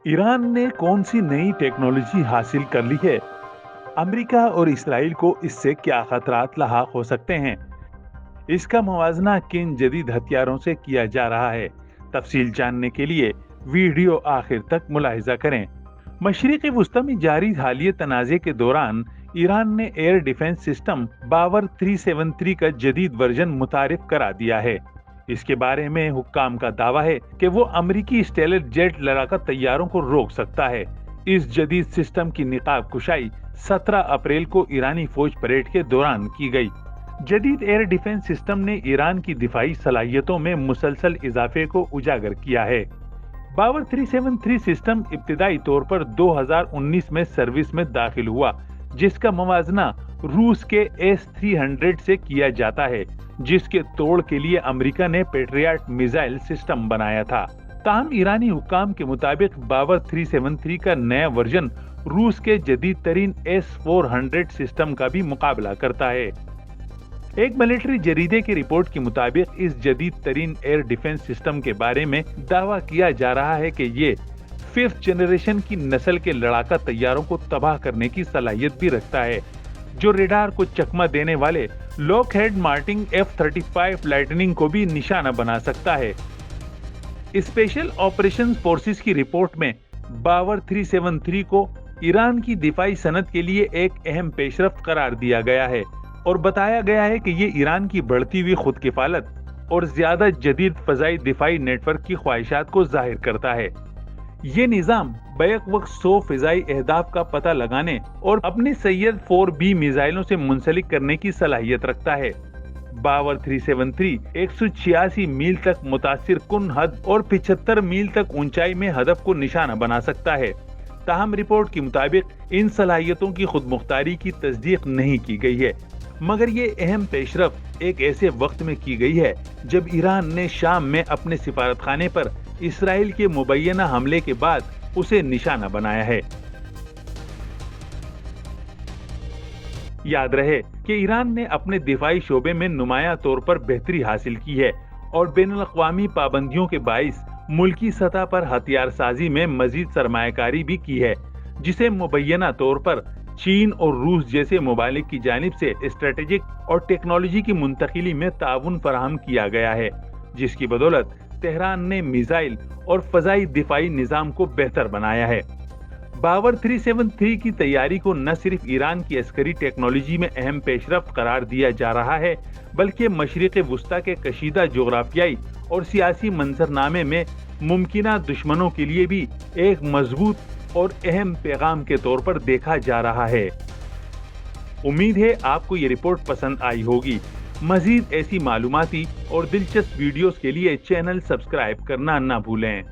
Iran ने कौन सी नई टेक्नोलॉजी हासिल कर ली है? अमेरिका और इसराइल को इससे क्या खतरात लाहक हो सकते हैं? इसका मुवाजना किन जदीद हथियारों से किया जा रहा है? तफसील जानने के लिए वीडियो आखिर तक मुलाहिजा करें। मशरिक़ वुस्ता में जारी हालिया तनाज़े के दौरान ईरान ने एयर डिफेंस सिस्टम बावर 373 का जदीद वर्जन मुतारिफ करा दिया है। इसके बारे में हुक्काम का दावा है कि वो अमरीकी स्टेलर जेट लड़ाका तैयारों को रोक सकता है। इस जदीद सिस्टम की निकाब कुशाई 17 अप्रैल को ईरानी फौज परेड के दौरान की गई। जदीद एयर डिफेंस सिस्टम ने ईरान की दिफाई सलाहियतों में मुसलसल इजाफे को उजागर किया है। बावर 373 सिस्टम इब्तिदाई तौर पर 2019 में सर्विस में दाखिल हुआ, जिसका मुवाजना रूस के S-300 से किया जाता है, जिसके तोड़ के लिए अमेरिका ने पेट्रियट मिसाइल सिस्टम बनाया था। ताहम ईरानी हुक्काम के मुताबिक बावर 373 का नया वर्जन रूस के जदीद तरीन S-400 सिस्टम का भी मुकाबला करता है। एक मिलिट्री जरीदे की रिपोर्ट के मुताबिक इस जदीद तरीन एयर डिफेंस सिस्टम के बारे में दावा किया जा रहा है कि ये 5th जनरेशन की नस्ल के लड़ाका तैयारों को तबाह करने की सलाहियत भी रखता है, जो रेडार को चकमा देने वाले लॉकहेड मार्टिन F-35 लाइटनिंग को भी निशाना बना सकता है। स्पेशल ऑपरेशंस फोर्सेस की रिपोर्ट में बावर 373 को ईरान की दिफाई सनत के लिए एक अहम पेशरफ्त करार दिया गया है और बताया गया है कि ये ईरान की बढ़ती हुई खुद किफालत और ज्यादा जदीद फजाई दिफाई नेटवर्क की ख्वाहिशात को जाहिर करता है। ये निजाम बैक वक्त 100 फिजाई अहदाफ का पता लगाने और अपनी सैयद 4B मिसाइलों से मुंसलिक करने की सलाहियत रखता है। बावर 373 186 मील तक मुतासिर कुन हद और 75 मील तक ऊंचाई में हदफ को निशाना बना सकता है। ताहम रिपोर्ट के मुताबिक इन सलाहियतों की खुद मुख्तारी की तस्दीक नहीं की गई है, मगर ये अहम पेशरफ्त एक ऐसे वक्त में की गई है जब ईरान ने शाम में अपने सिफारतखाने पर इसराइल के मुबैना हमले के बाद उसे निशाना बनाया है। याद रहे कि ईरान ने अपने दिफाई शोबे में नुमाया तौर पर बेहतरी हासिल की है और बैनुल-अक़वामी पाबंदियों के बाइस मुल्की सतह पर हथियार साजी में मजीद सरमायाकारी भी की है, जिसे मुबैना तौर पर चीन और रूस जैसे मुमालिक की जानिब से स्ट्रेटेजिक और टेक्नोलॉजी की मुंतकिली में ताउन फराहम किया गया है, जिसकी बदौलत तेहरान ने मिसाइल और फजाई दिफाई निजाम को बेहतर बनाया है। बावर 373 की तैयारी को न सिर्फ ईरान की अस्करी टेक्नोलॉजी में अहम पेशरफ्त करार दिया जा रहा है, बल्कि मशरिक़ वुस्ता के कशीदा जोग्राफियाई और सियासी मंजरनामे में मुमकिना दुश्मनों के लिए भी एक मजबूत और अहम पैगाम के तौर पर देखा जा रहा है। उम्मीद है आपको ये रिपोर्ट पसंद आई होगी। मजीद ऐसी मालूमाती और दिलचस्प वीडियोस के लिए चैनल सब्सक्राइब करना ना भूलें।